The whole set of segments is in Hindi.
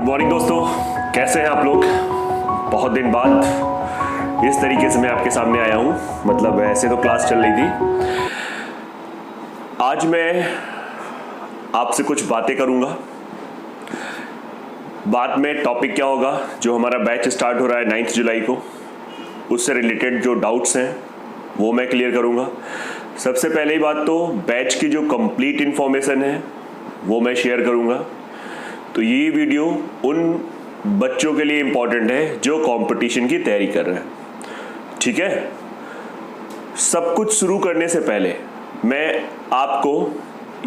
मॉर्निंग दोस्तों, कैसे हैं आप लोग। बहुत दिन बाद इस तरीके से मैं आपके सामने आया हूं। मतलब ऐसे तो क्लास चल रही थी, आज मैं आपसे कुछ बातें करूंगा। बाद में टॉपिक क्या होगा, जो हमारा बैच स्टार्ट हो रहा है 9 जुलाई को, उससे रिलेटेड जो डाउट्स हैं वो मैं क्लियर करूंगा। सबसे पहले बात तो बैच की जो कंप्लीट इंफॉर्मेशन है वो मैं शेयर करूंगा। तो ये वीडियो उन बच्चों के लिए इंपॉर्टेंट है जो कंपटीशन की तैयारी कर रहे हैं, ठीक है। सब कुछ शुरू करने से पहले मैं आपको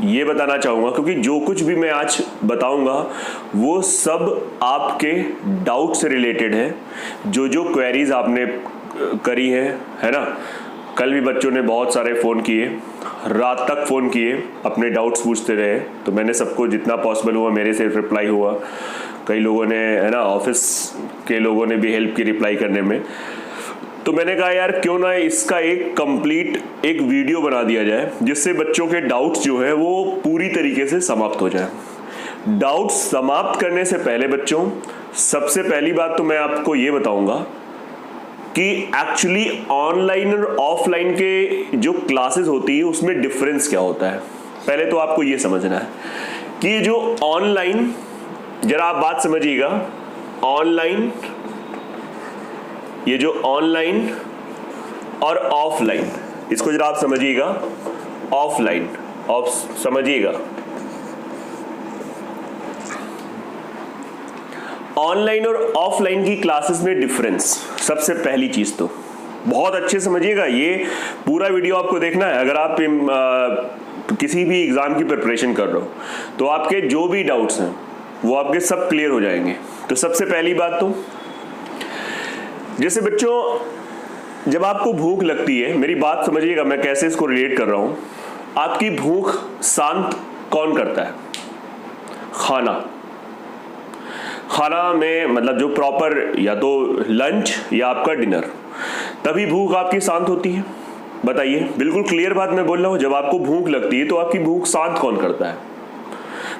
ये बताना चाहूँगा, क्योंकि जो कुछ भी मैं आज बताऊँगा वो सब आपके डाउट से रिलेटेड है। जो क्वेरीज आपने करी है ना। कल भी बच्चों ने बहुत सारे फ़ोन किए, रात तक फ़ोन किए, अपने डाउट्स पूछते रहे। तो मैंने सबको जितना पॉसिबल हुआ मेरे से रिप्लाई हुआ। कई लोगों ने, है ना, ऑफिस के लोगों ने भी हेल्प की रिप्लाई करने में। तो मैंने कहा यार क्यों ना इसका एक कंप्लीट एक वीडियो बना दिया जाए, जिससे बच्चों के डाउट्स जो है वो पूरी तरीके से समाप्त हो जाए। डाउट्स समाप्त करने से पहले बच्चों, सबसे पहली बात तो मैं आपको ये बताऊंगा कि एक्चुअली ऑनलाइन और ऑफलाइन के जो क्लासेस होती है उसमें डिफरेंस क्या होता है। पहले तो आपको ये समझना है कि जो ऑनलाइन, जरा आप बात समझिएगा, ऑनलाइन, ये जो ऑनलाइन और ऑफलाइन, इसको जरा आप समझिएगा। ऑफलाइन समझिएगा, ऑनलाइन और ऑफलाइन की क्लासेस में डिफरेंस। सबसे पहली चीज तो बहुत अच्छे समझिएगा, ये पूरा वीडियो आपको देखना है। अगर आप किसी भी एग्जाम की प्रिपरेशन कर रहे हो तो आपके जो भी डाउट्स हैं वो आपके सब क्लियर हो जाएंगे। तो सबसे पहली बात तो, जैसे बच्चों जब आपको भूख लगती है, मेरी बात समझिएगा मैं कैसे इसको रिलेट कर रहा हूं। आपकी भूख शांत कौन करता है? खाना में मतलब जो प्रॉपर या तो लंच या आपका डिनर, तभी भूख आपकी शांत होती है। बताइए, बिल्कुल क्लियर बात मैं बोल रहा हूं। जब आपको भूख लगती है तो आपकी भूख शांत कौन करता है?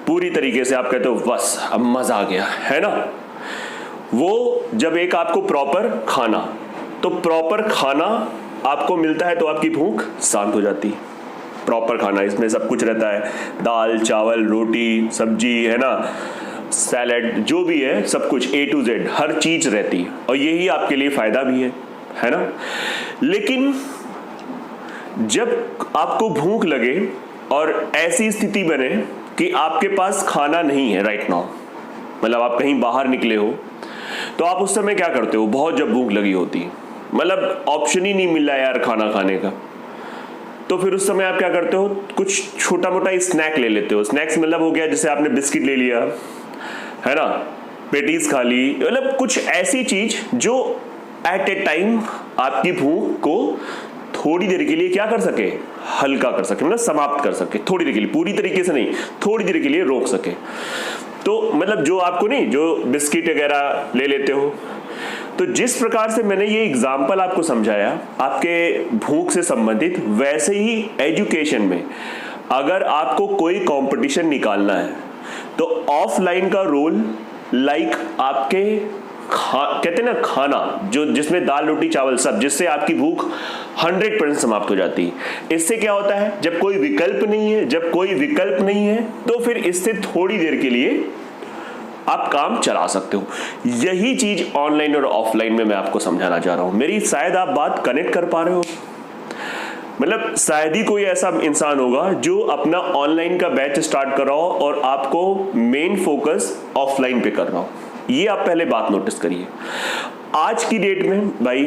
पूरी तरीके से आप कहते हो बस अब मजा आ गया, है ना। वो जब एक आपको प्रॉपर खाना, तो प्रॉपर खाना आपको मिलता है तो आपकी भूख शांत हो जाती है। प्रॉपर खाना, इसमें सब कुछ रहता है, दाल चावल रोटी सब्जी, है ना, सैलेड, जो भी है सब कुछ A to Z हर चीज रहती है, और यही आपके लिए फायदा भी है ना। लेकिन जब आपको भूख लगे और ऐसी स्थिति बने कि आपके पास खाना नहीं है राइट नाउ, मतलब आप कहीं बाहर निकले हो, तो आप उस समय क्या करते हो? बहुत जब भूख लगी होती है, मतलब ऑप्शन ही नहीं मिल रहा यार खाना खाने का, तो फिर उस समय आप क्या करते हो? कुछ छोटा मोटा स्नैक ले लेते हो। स्नैक्स मतलब हो गया जैसे आपने बिस्किट ले लिया, है ना, पेटीज खा ली, मतलब कुछ ऐसी चीज जो एट ए टाइम आपकी भूख को थोड़ी देर के लिए क्या कर सके? हल्का कर सके, मतलब समाप्त कर सके थोड़ी देर के लिए, पूरी तरीके से नहीं, थोड़ी देर के लिए रोक सके। तो मतलब जो आपको नहीं, जो बिस्किट वगैरह ले लेते हो। तो जिस प्रकार से मैंने ये एग्जाम्पल आपको समझाया आपके भूख से संबंधित, वैसे ही एजुकेशन में अगर आपको कोई कंपटीशन निकालना है तो ऑफलाइन का रोल लाइक आपके कहते हैं ना खाना, जो जिसमें दाल रोटी चावल सब, जिससे आपकी भूख 100% समाप्त हो जाती है। इससे क्या होता है, जब कोई विकल्प नहीं है तो फिर इससे थोड़ी देर के लिए आप काम चला सकते हो। यही चीज ऑनलाइन और ऑफलाइन में मैं आपको समझाना चाह रहा हूं। मेरी शायद आप बात कनेक्ट कर पा रहे हो, मतलब शायद ही कोई ऐसा इंसान होगा जो अपना ऑनलाइन का बैच स्टार्ट कर रहा हो और आपको मेन फोकस ऑफलाइन पे कर रहा हो। ये आप पहले बात नोटिस करिए। आज की डेट में भाई,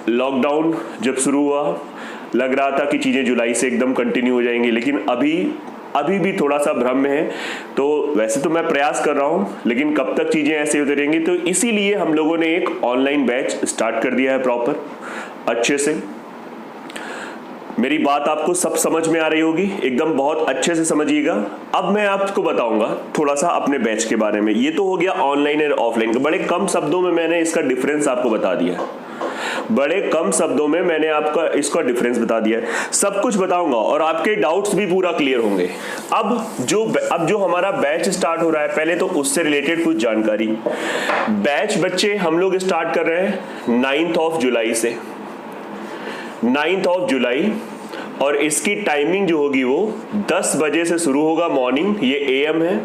लॉकडाउन जब शुरू हुआ लग रहा था कि चीजें जुलाई से एकदम कंटिन्यू हो जाएंगी, लेकिन अभी भी थोड़ा सा भ्रम में है। तो वैसे तो मैं प्रयास कर रहा हूं, लेकिन कब तक चीजें ऐसे होती रहेंगी, तो इसीलिए हम लोगों ने एक ऑनलाइन बैच स्टार्ट कर दिया है प्रॉपर अच्छे से। मेरी बात आपको सब समझ में आ रही होगी, एकदम बहुत अच्छे से समझिएगा। अब मैं आपको बताऊंगा थोड़ा सा अपने बैच के बारे में। ये तो हो गया ऑनलाइन और ऑफलाइन का, बड़े कम शब्दों में मैंने इसका डिफरेंस आपको बता दिया। बड़े कम शब्दों में मैंने आपका इसका डिफरेंस बता दिया है, सब कुछ बताऊंगा और आपके डाउट्स भी पूरा क्लियर होंगे। अब जो हमारा बैच स्टार्ट हो रहा है, पहले तो उससे रिलेटेड कुछ जानकारी। बैच बच्चे हम लोग स्टार्ट कर रहे हैं 9 जुलाई से, 9 जुलाई, और इसकी टाइमिंग जो होगी वो 10 बजे से शुरू होगा मॉर्निंग, ये AM है।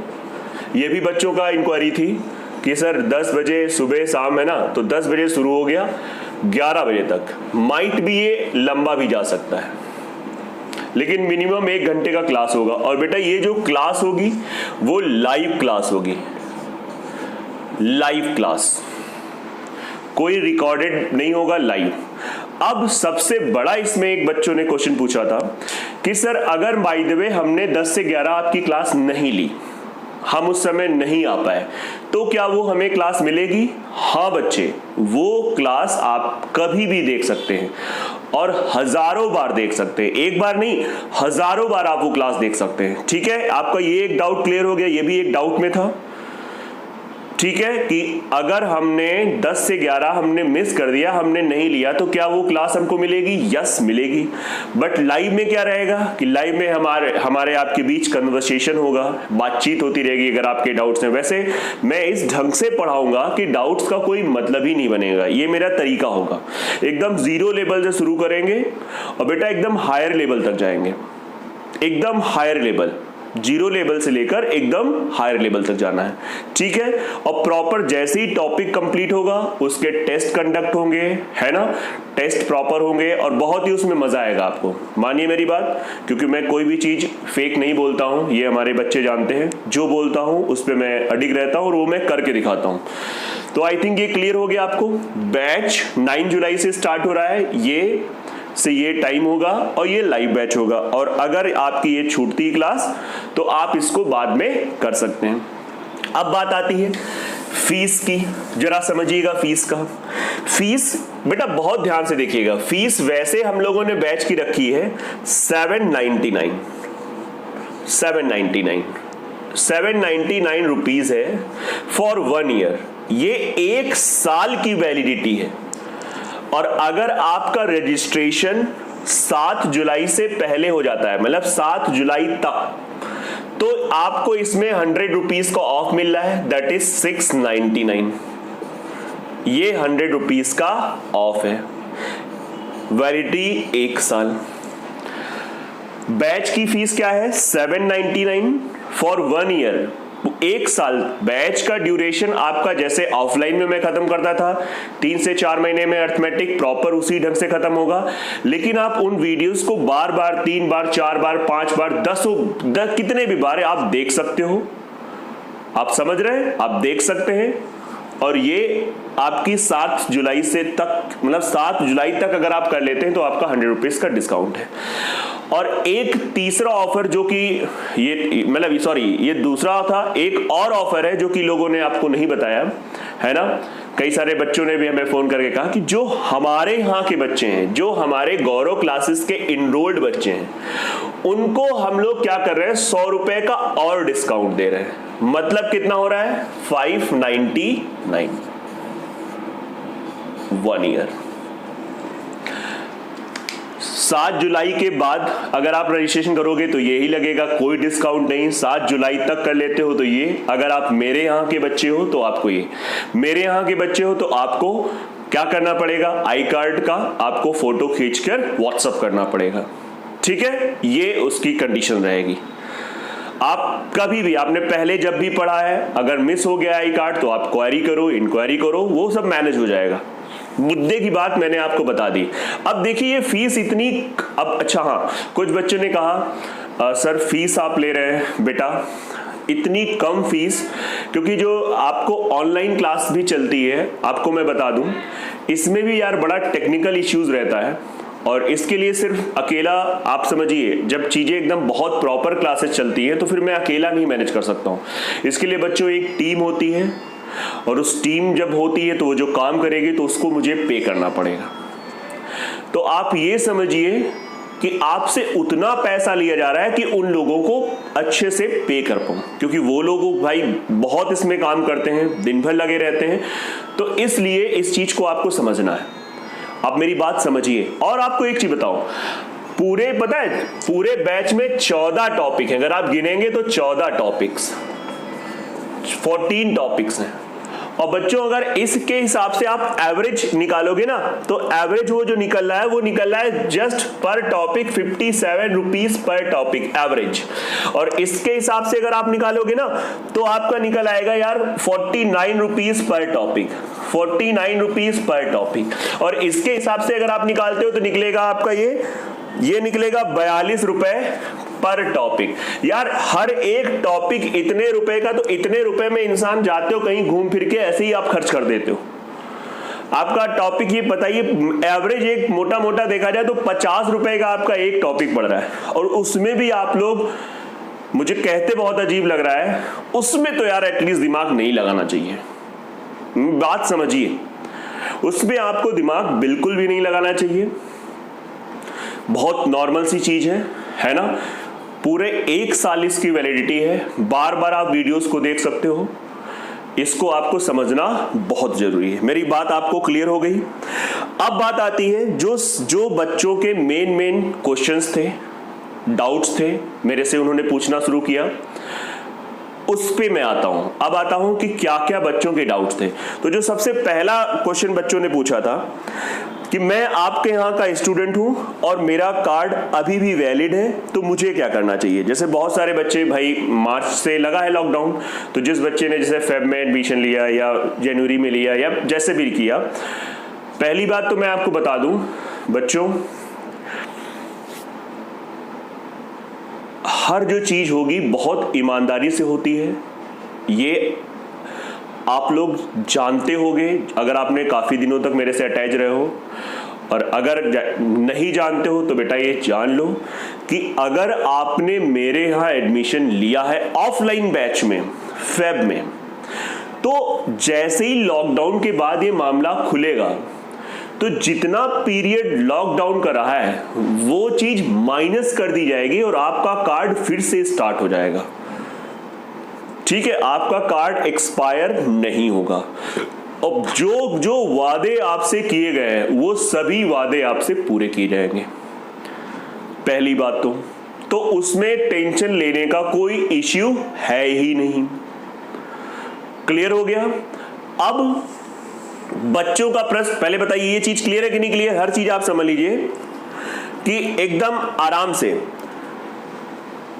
ये भी बच्चों का इंक्वायरी थी कि सर 10 बजे सुबह शाम है ना, तो 10 बजे शुरू हो गया 11 बजे तक, माइट भी ये लंबा भी जा सकता है, लेकिन मिनिमम 1 घंटे का क्लास होगा। और बेटा ये जो क्लास होगी वो लाइव क्लास होगी, लाइव क्लास, कोई रिकॉर्डेड नहीं होगा, लाइव। अब सबसे बड़ा इसमें एक बच्चों ने क्वेश्चन पूछा था कि सर अगर बाय द वे हमने 10 से 11 आपकी क्लास नहीं ली, हम उस समय नहीं आ पाए, तो क्या वो हमें क्लास मिलेगी? हाँ बच्चे, वो क्लास आप कभी भी देख सकते हैं और हजारों बार देख सकते हैं, एक बार नहीं हजारों बार आप वो क्लास देख सकते हैं। ठीक है, आपका ये एक डाउट क्लियर हो गया, ये भी एक डाउट में था। ठीक है, कि अगर हमने 10 से 11 हमने मिस कर दिया, हमने नहीं लिया, तो क्या वो क्लास हमको मिलेगी? यस मिलेगी। बट लाइव में क्या रहेगा कि लाइव में हमारे आपके बीच कन्वर्सेशन होगा, बातचीत होती रहेगी अगर आपके डाउट्स हैं। वैसे मैं इस ढंग से पढ़ाऊंगा कि डाउट्स का कोई मतलब ही नहीं बनेगा, ये मेरा तरीका होगा। एकदम 0 लेवल से शुरू करेंगे और बेटा एकदम हायर लेवल तक जाएंगे, एकदम हायर लेवल, 0 लेवल से लेकर एकदम हायर लेवल तक जाना है। ठीक है, और प्रॉपर जैसे ही टॉपिक कंप्लीट होगा उसके टेस्ट कंडक्ट होंगे, है ना, टेस्ट प्रॉपर होंगे और बहुत ही उसमें मजा आएगा आपको, मानिए मेरी बात, क्योंकि मैं कोई भी चीज फेक नहीं बोलता हूं, ये हमारे बच्चे जानते हैं। जो बोलता हूं उस पर मैं अडिग रहता हूं और वो मैं करके दिखाता हूं। तो आई थिंक ये क्लियर हो गया आपको। बैच 9 जुलाई से स्टार्ट हो रहा है, ये टाइम होगा और ये लाइव बैच होगा। और अगर आपकी ये छूटती क्लास तो आप इसको बाद में कर सकते हैं। अब बात आती है फीस की, जरा समझिएगा फीस का। फीस बेटा बहुत ध्यान से देखिएगा, फीस वैसे हम लोगों ने बैच की रखी है 799 रुपीज है फॉर 1 ईयर। ये 1 साल की वैलिडिटी है। और अगर आपका रजिस्ट्रेशन 7 जुलाई से पहले हो जाता है, मतलब 7 जुलाई तक, तो आपको इसमें 100 रुपीज का ऑफ मिल रहा है, दैट इज 699। ये 100 रुपीज का ऑफ है, वैलिडिटी 1 साल। बैच की फीस क्या है? 799 फॉर 1 ईयर, 1 साल। बैच का ड्यूरेशन आपका जैसे ऑफलाइन में मैं खत्म करता था 3 से 4 महीने में, अर्थमेटिक प्रॉपर उसी ढंग से खत्म होगा। लेकिन आप उन वीडियोस को बार बार, 3 बार, 4 बार, 5 बार, 10 कितने भी बार आप देख सकते हो। आप समझ रहे हैं? आप देख सकते हैं। और ये आपकी 7 जुलाई से तक, मतलब 7 जुलाई तक अगर आप कर लेते हैं तो आपका 100 रुपीज का डिस्काउंट है। और एक तीसरा ऑफर जो कि ये दूसरा था, एक और ऑफर है जो कि लोगों ने आपको नहीं बताया, है ना। कई सारे बच्चों ने भी हमें फोन करके कहा कि जो हमारे यहाँ के बच्चे हैं, जो हमारे गौरव क्लासेस के इनरोल्ड बच्चे हैं, उनको हम लोग क्या कर रहे हैं, 100 रुपए का और डिस्काउंट दे रहे हैं। मतलब कितना हो रहा है? 599 1 ईयर। 7 जुलाई के बाद अगर आप रजिस्ट्रेशन करोगे तो ये ही लगेगा, कोई डिस्काउंट नहीं। 7 जुलाई तक कर लेते हो तो ये, अगर आप मेरे यहाँ के बच्चे हो तो आपको ये, मेरे यहाँ के बच्चे हो तो आपको क्या करना पड़ेगा, आई कार्ड का आपको फोटो खींचकर व्हाट्सएप करना पड़ेगा। ठीक है, ये उसकी कंडीशन रहेगी। आप कभी भी, आपने पहले जब भी पढ़ा है, अगर मिस हो गया आई कार्ड तो आप क्वेरी करो, इंक्वायरी करो, वो सब मैनेज हो जाएगा। मुद्दे की बात मैंने आपको बता दी। अब देखिए ये फीस इतनी, अब अच्छा हाँ, कुछ बच्चों ने कहा सर फीस आप ले रहे हैं बेटा इतनी कम फीस, क्योंकि जो आपको ऑनलाइन क्लास भी चलती है, आपको मैं बता दूं, इसमें भी यार बड़ा टेक्निकल इश्यूज रहता है। और इसके लिए सिर्फ अकेला, आप समझिए, जब चीजें एकदम बहुत प्रॉपर क्लासेस चलती हैं तो फिर मैं अकेला नहीं मैनेज कर सकता हूँ। इसके लिए बच्चों एक टीम होती है, और उस टीम जब होती है तो वो जो काम करेगी तो उसको मुझे पे करना पड़ेगा। तो आप ये समझिए कि आपसे उतना पैसा लिया जा रहा है कि उन लोगों को अच्छे से पे कर पाऊं, क्योंकि वो लोग भाई बहुत इसमें काम करते हैं, दिन भर लगे रहते हैं। तो इसलिए इस चीज को आपको समझना है। आप मेरी बात समझिए। और आपको एक चीज बताओ, पूरे पता है पूरे बैच में 14 टॉपिक हैं, अगर आप गिनेंगे तो 14 टॉपिक्स, 14 टॉपिक्स हैं। और बच्चों अगर इसके हिसाब से आप एवरेज निकालोगे ना, तो एवरेज वो जो निकल रहा है वो निकल रहा है जस्ट पर topic 57 rupees per topic average. और इसके हिसाब से अगर आप निकालोगे ना तो आपका निकल आएगा यार 49 rupees per topic, 49 rupees per topic. और इसके हिसाब से अगर आप निकालते हो तो निकलेगा आपका ये निकलेगा 42 रुपए पर टॉपिक। यार हर एक टॉपिक इतने रुपए का, तो इतने रुपए में इंसान जाते हो कहीं घूम फिर के ऐसे ही आप खर्च कर देते हो। आपका टॉपिक ये बताइए, एवरेज एक मोटा मोटा देखा जाए तो 50 रुपए का आपका एक टॉपिक पड़ रहा है, और उसमें भी आप लोग, मुझे कहते बहुत अजीब लग रहा है, उसमें तो यार एटलीस्ट दिमाग नहीं लगाना चाहिए। बात समझिए, उसमें आपको दिमाग बिल्कुल भी नहीं लगाना चाहिए। बहुत नॉर्मल सी चीज है ना। पूरे 1 साल इसकी वैलिडिटी है, बार बार आप वीडियोस को देख सकते हो। इसको आपको समझना बहुत जरूरी है। मेरी बात आपको क्लियर हो गई। अब बात आती है जो बच्चों के मेन क्वेश्चंस थे, डाउट्स थे, मेरे से उन्होंने पूछना शुरू किया, उस पे मैं आता हूं। अब आता हूं कि क्या क्या बच्चों के डाउट्स थे। तो जो सबसे पहला क्वेश्चन बच्चों ने पूछा था कि मैं आपके यहाँ का स्टूडेंट हूं और मेरा कार्ड अभी भी वैलिड है, तो मुझे क्या करना चाहिए। जैसे बहुत सारे बच्चे, भाई मार्च से लगा है लॉकडाउन, तो जिस बच्चे ने जैसे फेब में एडमिशन लिया या जनवरी में लिया या जैसे भी किया, पहली बात तो मैं आपको बता दूं बच्चों, हर जो चीज होगी बहुत ईमानदारी से होती है। ये आप लोग जानते होंगे अगर आपने काफी दिनों तक मेरे से अटैच रहे हो, और अगर नहीं जानते हो तो बेटा ये जान लो कि अगर आपने मेरे यहाँ एडमिशन लिया है ऑफलाइन बैच में फेब में, तो जैसे ही लॉकडाउन के बाद ये मामला खुलेगा तो जितना पीरियड लॉकडाउन का रहा है वो चीज माइनस कर दी जाएगी और आपका कार्ड फिर से स्टार्ट हो जाएगा। ठीक है, आपका कार्ड एक्सपायर नहीं होगा। अब जो वादे आपसे किए गए हैं वो सभी वादे आपसे पूरे किए जाएंगे। पहली बात तो उसमें टेंशन लेने का कोई इश्यू है ही नहीं। क्लियर हो गया। अब बच्चों का प्रश्न, पहले बताइए ये चीज क्लियर है कि नहीं क्लियर। हर चीज आप समझ लीजिए कि एकदम आराम से,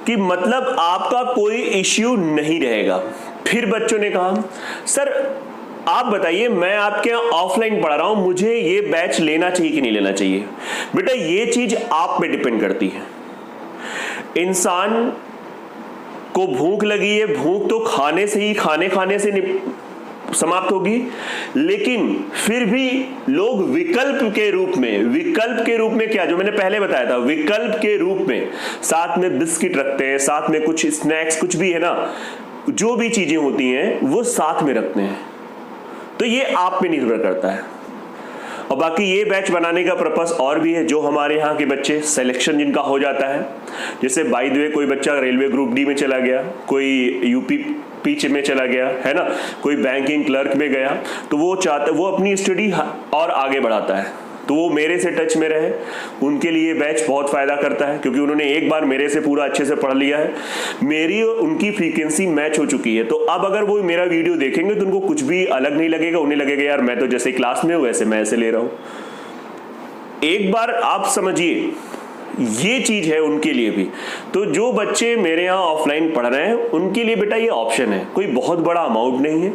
कि मतलब आपका कोई इश्यू नहीं रहेगा। फिर बच्चों ने कहा सर आप बताइए, मैं आपके यहाँ ऑफलाइन पढ़ा रहा हूं, मुझे ये बैच लेना चाहिए कि नहीं लेना चाहिए। बेटा ये चीज आप पे डिपेंड करती है। इंसान को भूख लगी है, भूख तो खाने से ही, खाने से समाप्त होगी, लेकिन फिर भी लोग विकल्प के रूप में क्या, जो मैंने पहले बताया था, विकल्प के रूप में साथ में बिस्किट रखते हैं, साथ में कुछ स्नैक्स, कुछ भी है ना, जो भी चीजें होती हैं वो साथ में रखते हैं। तो ये आप पे निर्भर करता है। और बाकी ये बैच बनाने का पर्पस और भी है। जो हमारे यहाँ के बच्चे सिलेक्शन जिनका हो जाता है, जैसे बाय द वे कोई बच्चा रेलवे ग्रुप डी में चला गया, कोई यूपी पीछे में चला गया है ना, कोई बैंकिंग क्लर्क में गया, तो वो अपनी स्टडी और आगे बढ़ाता है, तो वो मेरे से टच में रहे, उनके लिए बैच बहुत फायदा करता है, क्योंकि उन्होंने एक बार मेरे से पूरा अच्छे से पढ़ लिया है, मेरी और उनकी फ्रीक्वेंसी मैच हो चुकी है। तो अब अगर वो मेरा वीडियो देखेंगे तो उनको कुछ भी अलग नहीं लगेगा, उन्हें लगेगा यार मैं तो जैसे क्लास में हूं वैसे मैं ऐसे ले रहा हूं। एक बार आप समझिए ये चीज है उनके लिए भी। तो जो बच्चे मेरे यहाँ ऑफलाइन पढ़ रहे हैं उनके लिए बेटा ये ऑप्शन है, कोई बहुत बड़ा अमाउंट नहीं है,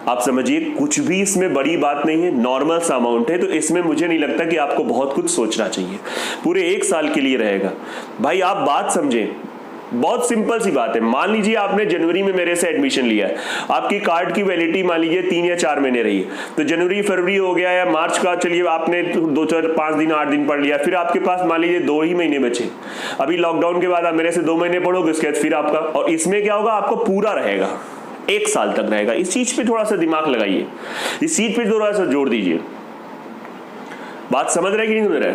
आप समझिए कुछ भी इसमें बड़ी बात नहीं है, नॉर्मल सा अमाउंट है। तो इसमें मुझे नहीं लगता कि आपको बहुत कुछ सोचना चाहिए, पूरे 1 साल के लिए रहेगा। भाई आप बात समझें, बहुत सिंपल सी बात है। मान लीजिए आपने जनवरी में मेरे से एडमिशन लिया है, आपकी कार्ड की वैलिडिटी मान लीजिए 3 या 4 महीने रही, तो जनवरी फरवरी हो गया या मार्च का, चलिए आपने 2 4 5 दिन 8 दिन पढ़ लिया, फिर आपके पास मान लीजिए 2 ही महीने बचे। अभी लॉकडाउन के बाद आप मेरे से 2 महीने पढ़ोगे, उसके बाद फिर आपका, और इसमें क्या होगा, आपको पूरा रहेगा, 1 साल तक रहेगा। इस चीज पे थोड़ा सा दिमाग लगाइए, इस चीज पे थोड़ा सा जोर दीजिए। बात समझ रहे कि नहीं समझ रहे?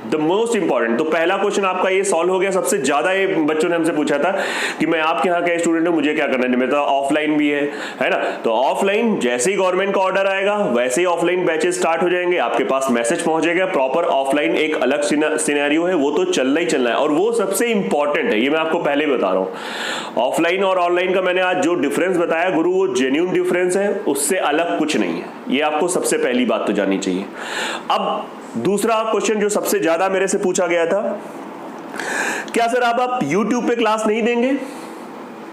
The most important. तो पहला क्वेश्चन आपका ये सॉल्व हो गया। सबसे ज्यादा ये बच्चों ने हमसे पूछा था कि मैं आपके यहाँ का स्टूडेंट हूँ, मुझे क्या करना है। मेरा तो ऑफलाइन भी है ना। तो ऑफलाइन जैसे ही गवर्नमेंट का ऑर्डर आएगा वैसे ही ऑफलाइन बैचेस स्टार्ट हो जाएंगे, आपके पास मैसेज पहुंचेगा। प्रॉपर ऑफलाइन एक अलग सिनेरियो है, वो तो चलना ही चलना है, और वो सबसे इंपॉर्टेंट है, ये मैं आपको पहले ही बता रहा हूँ। ऑफलाइन और ऑनलाइन का मैंने आज जो डिफरेंस बताया गुरु, वो जेन्युइन डिफरेंस है, उससे अलग कुछ नहीं है। ये आपको सबसे पहली बात तो जाननी चाहिए। अब दूसरा क्वेश्चन जो सबसे ज्यादा मेरे से पूछा गया था, क्या सर आप YouTube पे क्लास नहीं देंगे?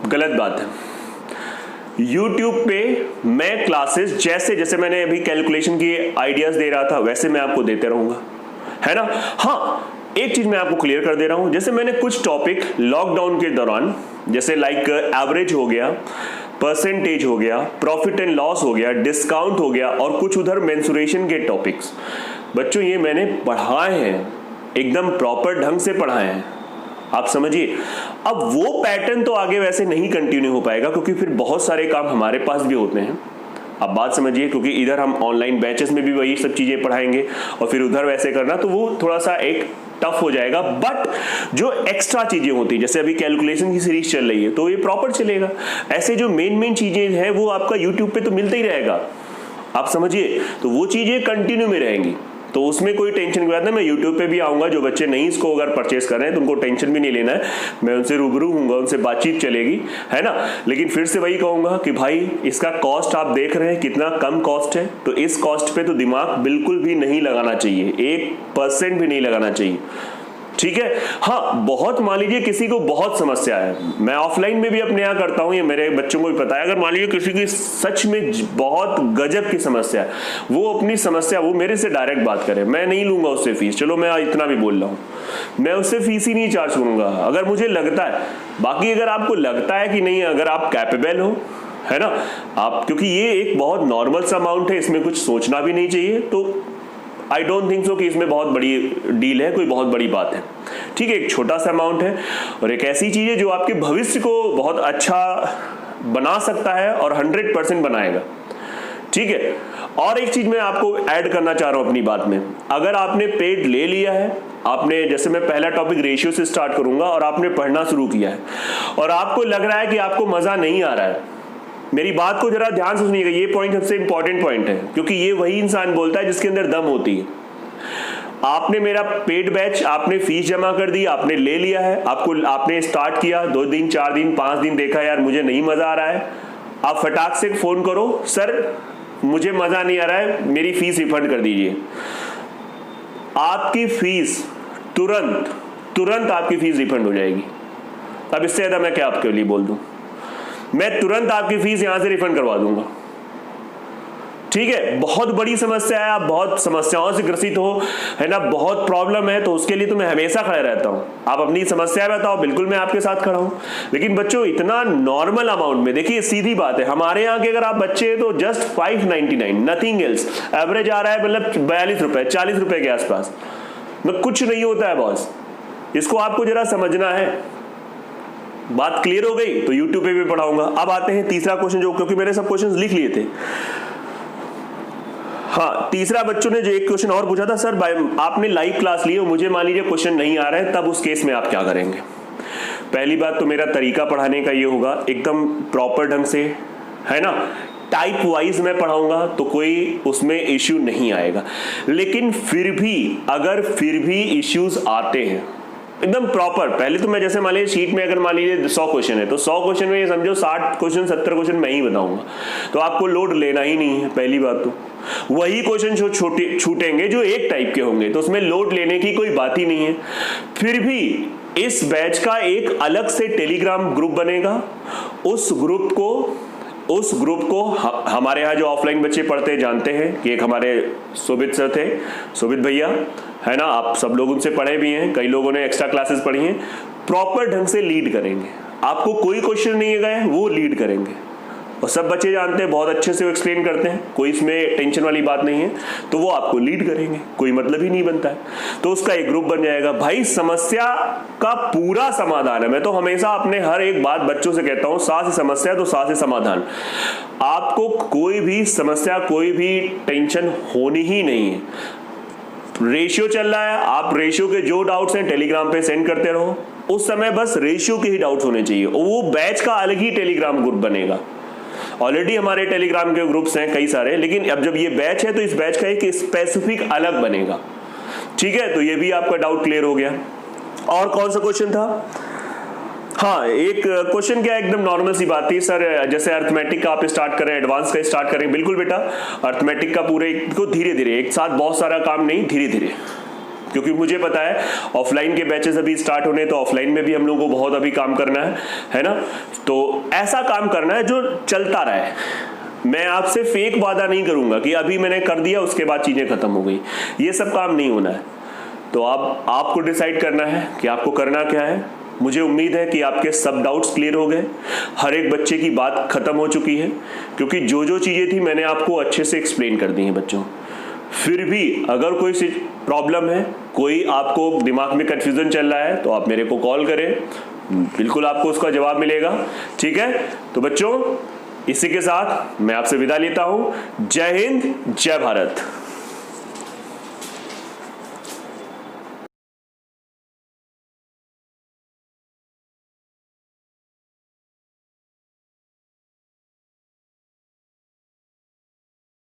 गलत बात है। YouTube पे मैं क्लासेस जैसे जैसे मैंने अभी कैलकुलेशन की आइडियाज दे रहा था वैसे मैं आपको देते रहूंगा, है ना। हाँ, एक चीज मैं आपको क्लियर कर दे रहा हूं, जैसे मैंने कुछ टॉपिक लॉकडाउन के दौरान, जैसे लाइक एवरेज हो गया, परसेंटेज हो गया, प्रॉफिट एंड लॉस हो गया, डिस्काउंट हो गया, और कुछ उधर मेंसुरेशन के टॉपिक्स, बच्चों ये मैंने पढ़ाए हैं, एकदम प्रॉपर ढंग से पढ़ाए हैं, आप समझिए। अब वो पैटर्न तो आगे वैसे नहीं कंटिन्यू हो पाएगा, क्योंकि फिर बहुत सारे काम हमारे पास भी होते हैं। आप बात समझिए, क्योंकि इधर हम ऑनलाइन बैचेस में भी वही सब चीजें पढ़ाएंगे और फिर उधर वैसे करना, तो वो थोड़ा सा एक टफ हो जाएगा। बट जो एक्स्ट्रा चीजें होती है, जैसे अभी कैलकुलेशन की सीरीज चल रही है, तो ये प्रॉपर चलेगा। ऐसे जो मेन चीजें हैं वो आपका यूट्यूब पे तो मिलता ही रहेगा, आप समझिए। तो वो चीजें कंटिन्यू में रहेंगी, तो उसमें कोई टेंशन की बात नहीं। मैं यूट्यूब पे भी आऊंगा, जो बच्चे नहीं इसको अगर परचेस कर रहे हैं तो उनको टेंशन भी नहीं लेना है, मैं उनसे रूबरू हूंगा, उनसे बातचीत चलेगी, है ना। लेकिन फिर से वही कहूंगा कि भाई इसका कॉस्ट आप देख रहे हैं कितना कम कॉस्ट है, तो इस कॉस्ट पे तो दिमाग बिल्कुल भी नहीं लगाना चाहिए, 1% भी नहीं लगाना चाहिए, ठीक है। हाँ, बहुत मान लीजिए किसी को बहुत समस्या है, मैं ऑफलाइन में भी अपने यहाँ करता हूँ, ये मेरे बच्चों को भी पता है। अगर मान लीजिए किसी की सच में बहुत गजब की समस्या है, वो अपनी समस्या वो मेरे से डायरेक्ट बात करे, मैं नहीं लूंगा उससे फीस। चलो मैं इतना भी बोल रहा हूँ, मैं उससे फीस ही नहीं चार्ज करूंगा अगर मुझे लगता है। बाकी अगर आपको लगता है कि नहीं, अगर आप कैपेबल हो, है ना, आप, क्योंकि ये एक बहुत नॉर्मल सा अमाउंट है, इसमें कुछ सोचना भी नहीं चाहिए, तो आई डोंट थिंक सो कि इसमें बहुत बड़ी डील है, कोई बहुत बड़ी बात है, ठीक है। एक छोटा सा अमाउंट है और एक ऐसी चीज है जो आपके भविष्य को बहुत अच्छा बना सकता है और 100% बनाएगा, ठीक है। और एक चीज मैं आपको ऐड करना चाह रहा हूं अपनी बात में, अगर आपने पेड ले लिया है, आपने, जैसे मैं पहला टॉपिक रेशियो से स्टार्ट करूंगा, और आपने पढ़ना शुरू किया है और आपको लग रहा है कि आपको मजा नहीं आ रहा है, मेरी बात को जरा ध्यान से सुनिएगा, ये पॉइंट सबसे इंपॉर्टेंट पॉइंट है, क्योंकि ये वही इंसान बोलता है जिसके अंदर दम होती है। आपने मेरा पेड बैच, आपने फीस जमा कर दी, आपने ले लिया है, आपने स्टार्ट किया, 2 दिन 4 दिन 5 दिन देखा यार मुझे नहीं मजा आ रहा है, आप फटाक से फोन करो, सर मुझे मजा नहीं आ रहा है, मेरी फीस रिफंड कर दीजिए। आपकी फीस तुरंत आपकी फीस रिफंड हो जाएगी। अब इससे ज्यादा मैं क्या आपके लिए बोल दूं, मैं तुरंत आपकी फीस यहां से रिफंड करवा दूंगा, ठीक है। बहुत बड़ी समस्या है, आप बहुत समस्याओं से ग्रसित हो, है ना, बहुत प्रॉब्लम है, तो उसके लिए तो मैं हमेशा खड़ा रहता हूं। आप अपनी समस्या बताओ, बिल्कुल मैं आपके साथ खड़ा हूं। लेकिन बच्चों इतना नॉर्मल अमाउंट में, देखिए सीधी बात है, हमारे यहाँ के अगर आप बच्चे हैं तो जस्ट 599, नथिंग एल्स। एवरेज आ रहा है मतलब 42 रुपए 40 रुपए के आसपास, मतलब कुछ नहीं होता है बॉस, इसको आपको जरा समझना है। बात क्लियर हो गई? तो YouTube पे भी पढ़ाऊंगा। अब आते हैं तीसरा क्वेश्चन, जो, क्योंकि मैंने सब क्वेश्चंस लिख लिए थे। हाँ, तीसरा बच्चों ने जो एक क्वेश्चन और पूछा था, सर आपने लाइव क्लास ली और मुझे मान लीजिए क्वेश्चन नहीं आ रहा है, तब उस केस में आप क्या करेंगे? पहली बात तो मेरा तरीका पढ़ाने का ये होगा, एकदम प्रॉपर ढंग से, है ना, टाइप वाइज मैं पढ़ाऊंगा, तो कोई उसमें इश्यू नहीं आएगा। लेकिन फिर भी इश्यूज आते हैं, एकदम प्रॉपर। पहले तो मैं, जैसे मान लीजिए शीट में अगर मान लीजिए 100 क्वेश्चन है, तो 100 क्वेश्चन में ये समझो 60 क्वेश्चन 70 क्वेश्चन मैं ही बताऊंगा, तो आपको लोड लेना ही नहीं है। पहली बात तो वही क्वेश्चन जो छूटेंगे जो एक टाइप के होंगे, तो उसमें लोड लेने की कोई बात ही नहीं है। फिर भी इस बैच का एक अलग से टेलीग्राम ग्रुप बनेगा, उस ग्रुप को हमारे यहाँ जो ऑफलाइन बच्चे पढ़ते जानते हैं कि एक हमारे सुबित सर थे, सुबित भैया, है ना, आप सब लोग उनसे पढ़े भी हैं, कई लोगों ने एक्स्ट्रा क्लासेस पढ़ी हैं, प्रॉपर ढंग से लीड करेंगे। आपको कोई क्वेश्चन नहीं गए, वो लीड करेंगे, और सब बच्चे जानते हैं, बहुत अच्छे से वो एक्सप्लेन करते हैं, कोई इसमें टेंशन वाली बात नहीं है, तो वो आपको लीड करेंगे, कोई मतलब ही नहीं बनता है। तो उसका एक ग्रुप बन जाएगा। भाई समस्या का पूरा समाधान है, मैं तो हमेशा अपने हर एक बात बच्चों से कहता हूं, सा से समस्या तो सा से समाधान। आपको कोई भी समस्या, कोई भी टेंशन होनी ही नहीं है। रेशियो चल रहा है, आप रेशियो के जो डाउट्स हैं टेलीग्राम पे सेंड करते रहो। उस समय बस रेशियो के ही डाउट्स होने चाहिए, वो बैच का अलग ही टेलीग्राम ग्रुप बनेगा। ऑलरेडी हमारे टेलीग्राम के ग्रुप्स हैं कई सारे, लेकिन अब जब ये बैच है तो इस बैच का एक स्पेसिफिक अलग बनेगा। ठीक है, तो ये भी आपका डाउट क्लियर हो गया। और कौन सा क्वेश्चन था? हाँ, एक क्वेश्चन क्या एकदम नॉर्मल सी बात थी सर, जैसे अर्थमेटिक का आप स्टार्ट करें, एडवांस का स्टार्ट करें। बिल्कुल बेटा, अर्थमेटिक का पूरे को धीरे धीरे, एक साथ बहुत सारा काम नहीं, धीरे धीरे, क्योंकि मुझे पता है ऑफलाइन के बैचेस अभी स्टार्ट होने, तो ऑफलाइन में भी हम लोगों को बहुत अभी काम करना है ना। तो ऐसा काम करना है जो चलता रहे। मैं आपसे फेक वादा नहीं करूंगा कि अभी मैंने कर दिया उसके बाद चीजें खत्म हो गई, ये सब काम नहीं होना है। तो आपको डिसाइड करना है कि आपको करना क्या है। मुझे उम्मीद है कि आपके सब डाउट्स क्लियर हो गए, हर एक बच्चे की बात खत्म हो चुकी है, क्योंकि जो जो चीजें थी मैंने आपको अच्छे से एक्सप्लेन कर दी हैं बच्चों। फिर भी अगर कोई प्रॉब्लम है, कोई आपको दिमाग में कंफ्यूजन चल रहा है, तो आप मेरे को कॉल करें, बिल्कुल आपको उसका जवाब मिलेगा। ठीक है, तो बच्चों इसी के साथ मैं आपसे विदा लेता हूं। जय हिंद, जय भारत।